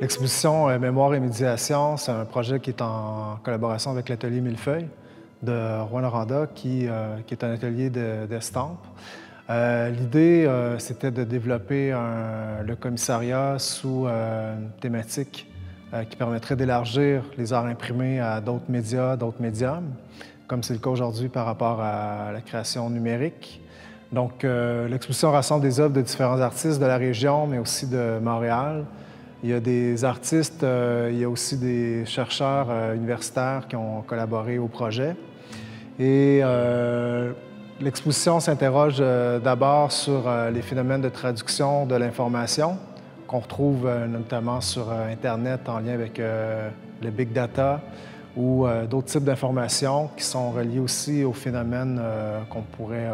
L'exposition Mémoire et médiation, c'est un projet qui est en collaboration avec l'atelier Millefeuille de Rouyn-Noranda, qui est un atelier d'estampes. L'idée, c'était de développer le commissariat sous une thématique qui permettrait d'élargir les arts imprimés à d'autres médias, d'autres médiums, comme c'est le cas aujourd'hui par rapport à la création numérique. Donc, l'exposition rassemble des œuvres de différents artistes de la région, mais aussi de Montréal. Il y a des artistes, il y a aussi des chercheurs universitaires qui ont collaboré au projet. Et l'exposition s'interroge d'abord sur les phénomènes de traduction de l'information qu'on retrouve notamment sur Internet en lien avec le big data ou d'autres types d'informations qui sont reliées aussi aux phénomènes qu'on pourrait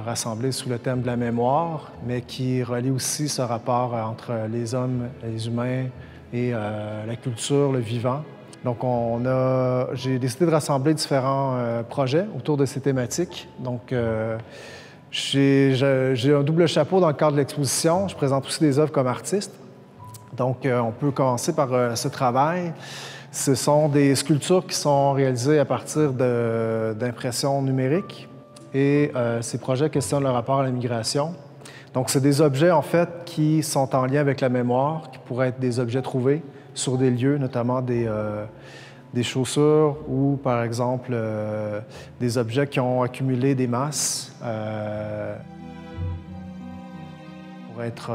rassemblés sous le thème de la mémoire, mais qui relie aussi ce rapport entre les hommes, les humains et la culture, le vivant. Donc, j'ai décidé de rassembler différents projets autour de ces thématiques. Donc, j'ai un double chapeau dans le cadre de l'exposition. Je présente aussi des œuvres comme artiste. Donc, on peut commencer par ce travail. Ce sont des sculptures qui sont réalisées à partir d'impressions numériques. Et ces projets questionnent le rapport à la migration. Donc, c'est des objets, en fait, qui sont en lien avec la mémoire, qui pourraient être des objets trouvés sur des lieux, notamment des chaussures ou, par exemple, des objets qui ont accumulé des masses pour être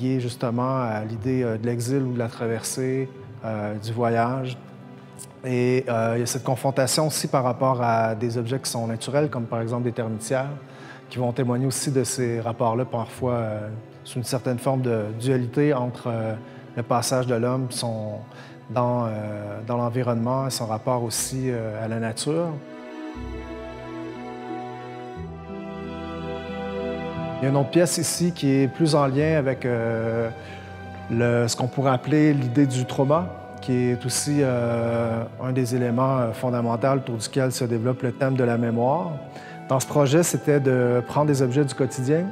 liés, justement, à l'idée de l'exil ou de la traversée, du voyage. Et il y a cette confrontation aussi par rapport à des objets qui sont naturels, comme par exemple des termitières, qui vont témoigner aussi de ces rapports-là, parfois sous une certaine forme de dualité entre le passage de l'homme dans l'environnement et son rapport aussi à la nature. Il y a une autre pièce ici qui est plus en lien avec ce qu'on pourrait appeler l'idée du trauma, qui est aussi un des éléments fondamentaux autour duquel se développe le thème de la mémoire. Dans ce projet, c'était de prendre des objets du quotidien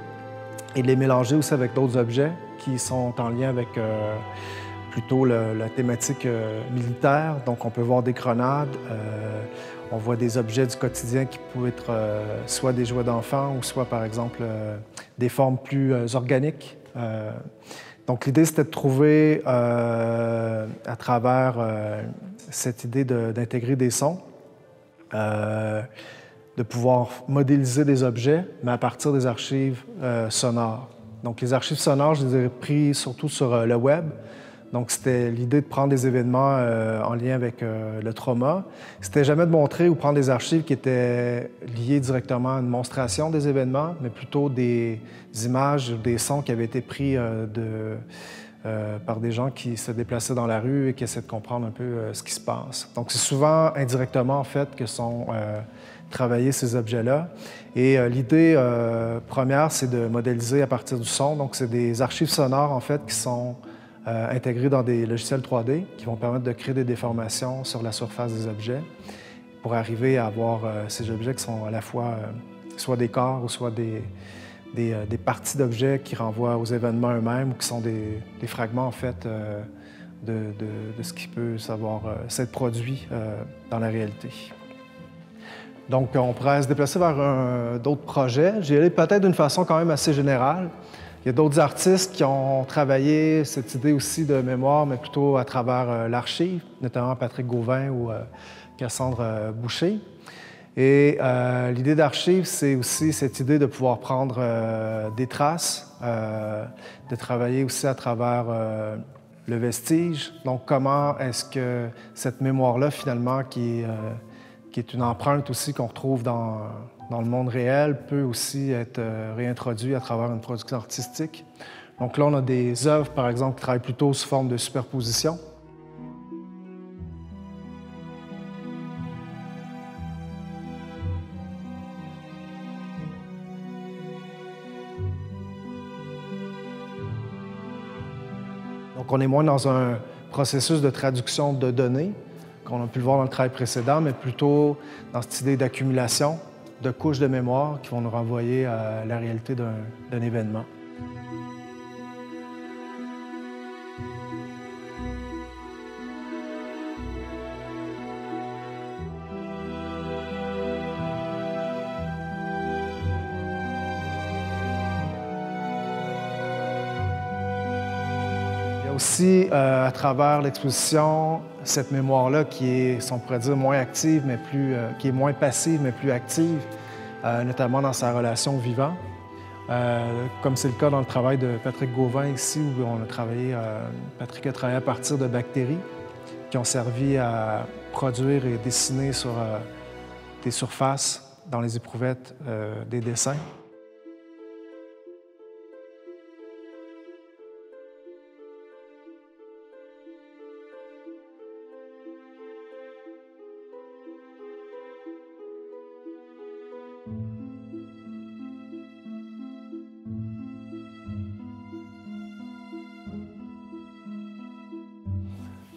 et de les mélanger aussi avec d'autres objets qui sont en lien avec plutôt la thématique militaire. Donc, on peut voir des grenades, on voit des objets du quotidien qui peuvent être soit des jouets d'enfants ou soit, par exemple, des formes plus organiques. Donc, l'idée, c'était de trouver, à travers cette idée d'intégrer des sons, de pouvoir modéliser des objets, mais à partir des archives sonores. Donc, les archives sonores, je les ai prises surtout sur le web. Donc, c'était l'idée de prendre des événements en lien avec le trauma. C'était jamais de montrer ou prendre des archives qui étaient liées directement à une monstration des événements, mais plutôt des images, des sons qui avaient été pris par des gens qui se déplaçaient dans la rue et qui essaient de comprendre un peu ce qui se passe. Donc, c'est souvent indirectement, en fait, que sont travaillés ces objets-là. Et l'idée première, c'est de modéliser à partir du son. Donc, c'est des archives sonores, en fait, qui sont intégrés dans des logiciels 3D qui vont permettre de créer des déformations sur la surface des objets pour arriver à avoir ces objets qui sont à la fois soit des corps ou soit des parties d'objets qui renvoient aux événements eux-mêmes ou qui sont des fragments, en fait, de ce qui peut s'être produit dans la réalité. Donc, on pourrait se déplacer vers d'autres projets. J'y allais peut-être d'une façon quand même assez générale. Il y a d'autres artistes qui ont travaillé cette idée aussi de mémoire, mais plutôt à travers l'archive, notamment Patrick Gauvin ou Cassandre Boucher. Et l'idée d'archive, c'est aussi cette idée de pouvoir prendre des traces, de travailler aussi à travers le vestige. Donc, comment est-ce que cette mémoire-là, finalement, qui est une empreinte aussi qu'on retrouve dans le monde réel, peut aussi être réintroduit à travers une production artistique. Donc là, on a des œuvres, par exemple, qui travaillent plutôt sous forme de superposition. Donc, on est moins dans un processus de traduction de données, qu'on a pu le voir dans le travail précédent, mais plutôt dans cette idée d'accumulation de couches de mémoire qui vont nous renvoyer à la réalité d'un événement. Aussi, à travers l'exposition, cette mémoire-là qui est, si on pourrait dire, moins active, mais qui est moins passive, mais plus active, notamment dans sa relation au vivant. Comme c'est le cas dans le travail de Patrick Gauvin ici, où on a travaillé, Patrick a travaillé à partir de bactéries qui ont servi à produire et dessiner sur des surfaces dans les éprouvettes des dessins.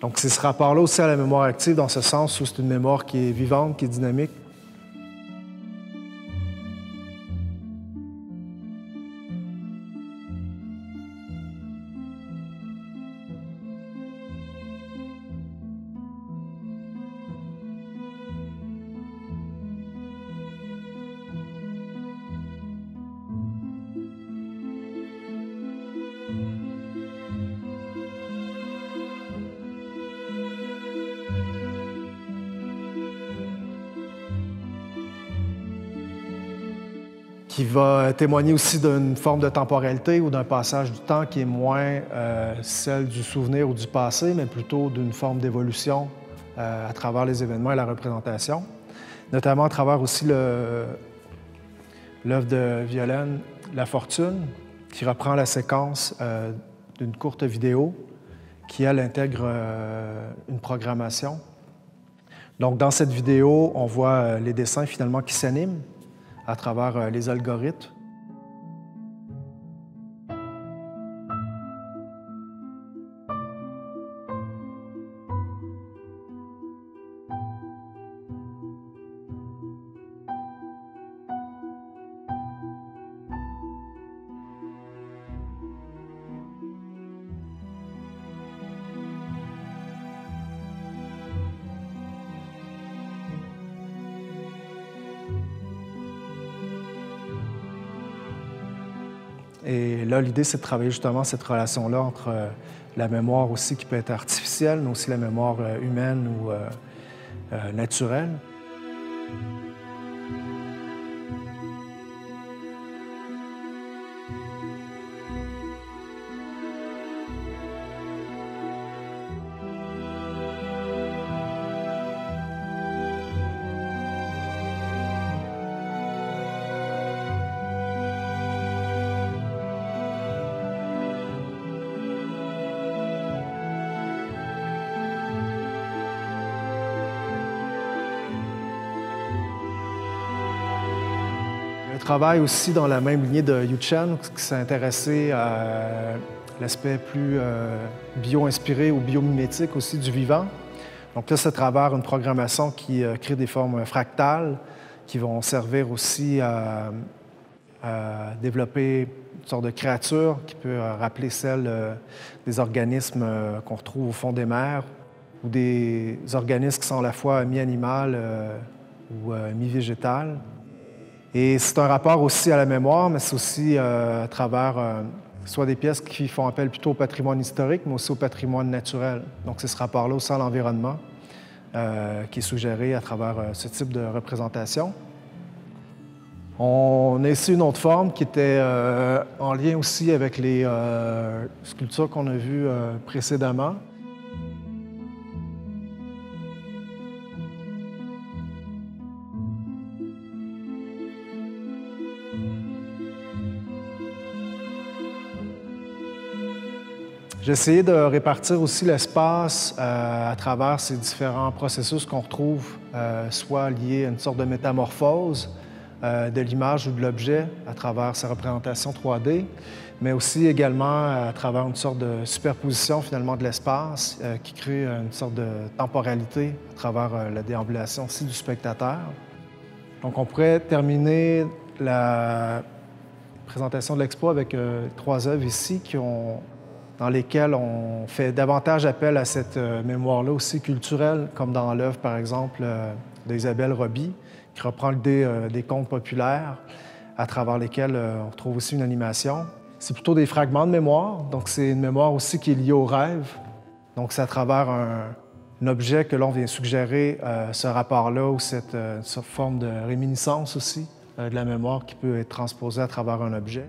Donc, c'est ce rapport-là aussi à la mémoire active, dans ce sens où c'est une mémoire qui est vivante, qui est dynamique. Qui va témoigner aussi d'une forme de temporalité ou d'un passage du temps qui est moins celle du souvenir ou du passé, mais plutôt d'une forme d'évolution à travers les événements et la représentation, notamment à travers aussi l'œuvre de Violaine, La Fortune, qui reprend la séquence d'une courte vidéo qui, elle, intègre une programmation. Donc, dans cette vidéo, on voit les dessins finalement qui s'animent à travers les algorithmes. Et là, l'idée, c'est de travailler justement cette relation-là entre la mémoire aussi qui peut être artificielle, mais aussi la mémoire humaine ou naturelle. Je travaille aussi dans la même lignée de Yu Chen, qui s'est intéressé à l'aspect plus bio-inspiré ou biomimétique aussi du vivant. Donc là, c'est à travers une programmation qui crée des formes fractales qui vont servir aussi à développer une sorte de créature qui peut rappeler celle des organismes qu'on retrouve au fond des mers ou des organismes qui sont à la fois mi-animal ou mi-végétal. Et c'est un rapport aussi à la mémoire, mais c'est aussi à travers soit des pièces qui font appel plutôt au patrimoine historique, mais aussi au patrimoine naturel. Donc c'est ce rapport-là aussi à l'environnement qui est suggéré à travers ce type de représentation. On a ici une autre forme qui était en lien aussi avec les sculptures qu'on a vues précédemment. J'ai essayé de répartir aussi l'espace à travers ces différents processus qu'on retrouve, soit liés à une sorte de métamorphose de l'image ou de l'objet à travers sa représentation 3D, mais aussi également à travers une sorte de superposition finalement de l'espace qui crée une sorte de temporalité à travers la déambulation aussi du spectateur. Donc on pourrait terminer la présentation de l'expo avec trois œuvres ici dans lesquelles on fait davantage appel à cette mémoire-là aussi culturelle, comme dans l'œuvre, par exemple, d'Isabelle Roby, qui reprend l'idée des contes populaires, à travers lesquels on retrouve aussi une animation. C'est plutôt des fragments de mémoire, donc c'est une mémoire aussi qui est liée au rêve. Donc c'est à travers un objet que l'on vient suggérer ce rapport-là ou cette forme de réminiscence aussi de la mémoire qui peut être transposée à travers un objet.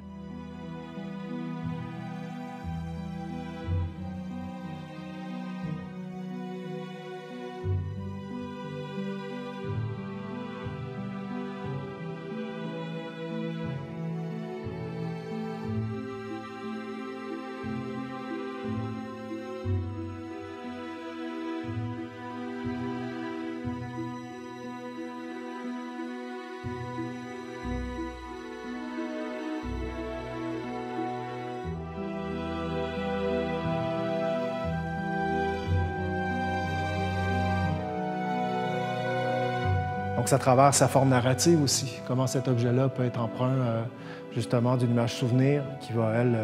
Donc, c'est à travers sa forme narrative aussi, comment cet objet-là peut être emprunt justement d'une image souvenir qui va, elle,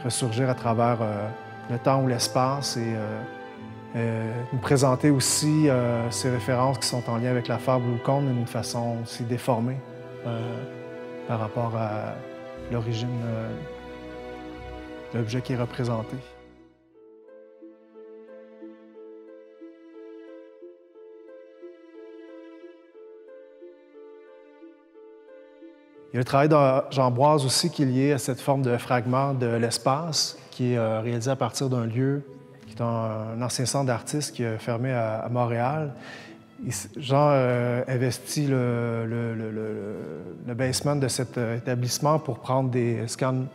ressurgir à travers le temps ou l'espace et nous présenter aussi ces références qui sont en lien avec la fable ou le conte d'une façon aussi déformée par rapport à l'origine de l'objet qui est représenté. Il y a le travail de Jean-Ambroise aussi qui est lié à cette forme de fragment de l'espace qui est réalisé à partir d'un lieu qui est un ancien centre d'artistes qui est fermé à Montréal. Jean investit le basement de cet établissement pour prendre des scans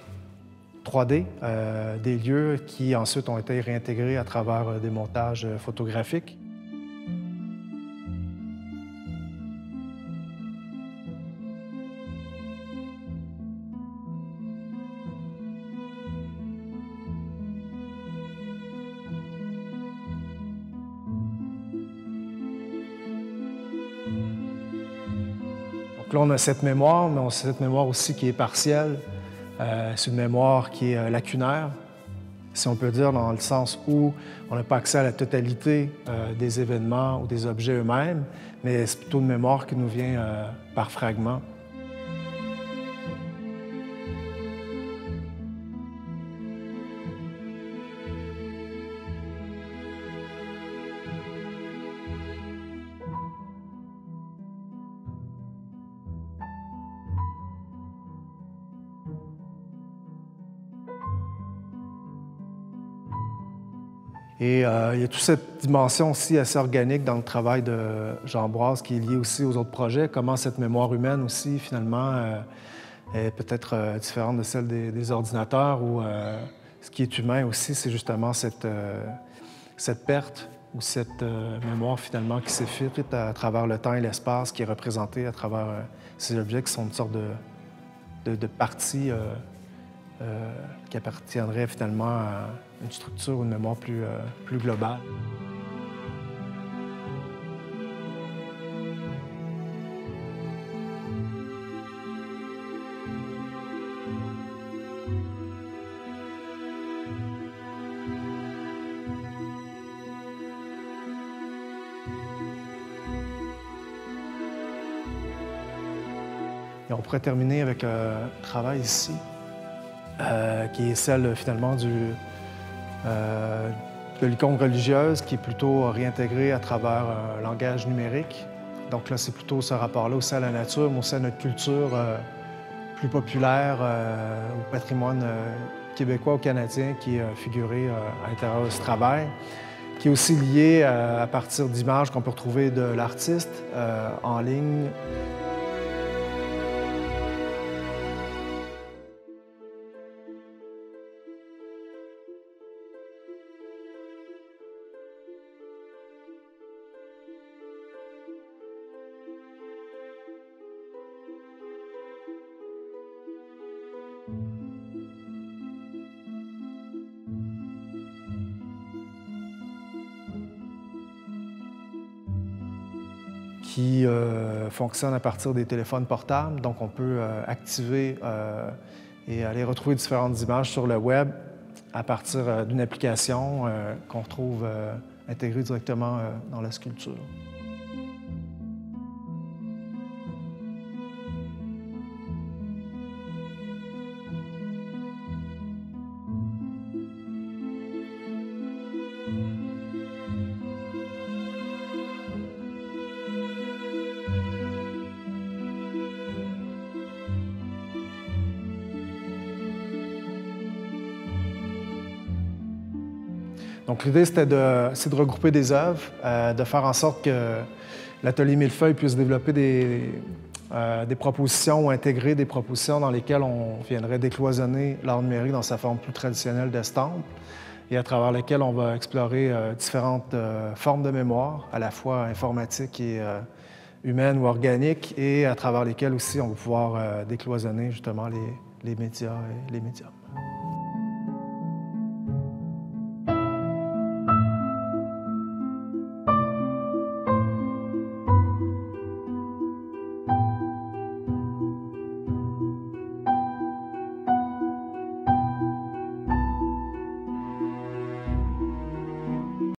3D des lieux qui ensuite ont été réintégrés à travers des montages photographiques. Donc là, on a cette mémoire, mais on a cette mémoire aussi qui est partielle. C'est une mémoire qui est lacunaire, si on peut dire, dans le sens où on n'a pas accès à la totalité des événements ou des objets eux-mêmes, mais c'est plutôt une mémoire qui nous vient par fragments. Et il y a toute cette dimension aussi assez organique dans le travail de Jean-Ambroise qui est liée aussi aux autres projets, comment cette mémoire humaine aussi, finalement, est peut-être différente de celle des ordinateurs, ou ce qui est humain aussi, c'est justement cette perte ou cette mémoire, finalement, qui s'effrite à travers le temps et l'espace, qui est représentée à travers ces objets qui sont une sorte de partie qui appartiendrait finalement à une structure ou une mémoire plus globale. Et on pourrait terminer avec un travail ici, qui est celle finalement de l'icône religieuse qui est plutôt réintégrée à travers un langage numérique. Donc là, c'est plutôt ce rapport-là aussi à la nature, mais aussi à notre culture plus populaire, au patrimoine québécois ou canadien qui est figuré à l'intérieur de ce travail, qui est aussi lié à partir d'images qu'on peut retrouver de l'artiste en ligne. Qui fonctionne à partir des téléphones portables. Donc, on peut activer et aller retrouver différentes images sur le web à partir d'une application qu'on retrouve intégrée directement dans la sculpture. Donc l'idée, c'est de regrouper des œuvres, de faire en sorte que l'atelier Millefeuille puisse développer des propositions ou intégrer des propositions dans lesquelles on viendrait décloisonner l'art numérique dans sa forme plus traditionnelle d'estampe et à travers lesquelles on va explorer différentes formes de mémoire, à la fois informatique et humaine ou organique, et à travers lesquelles aussi on va pouvoir décloisonner justement les médias et les médias.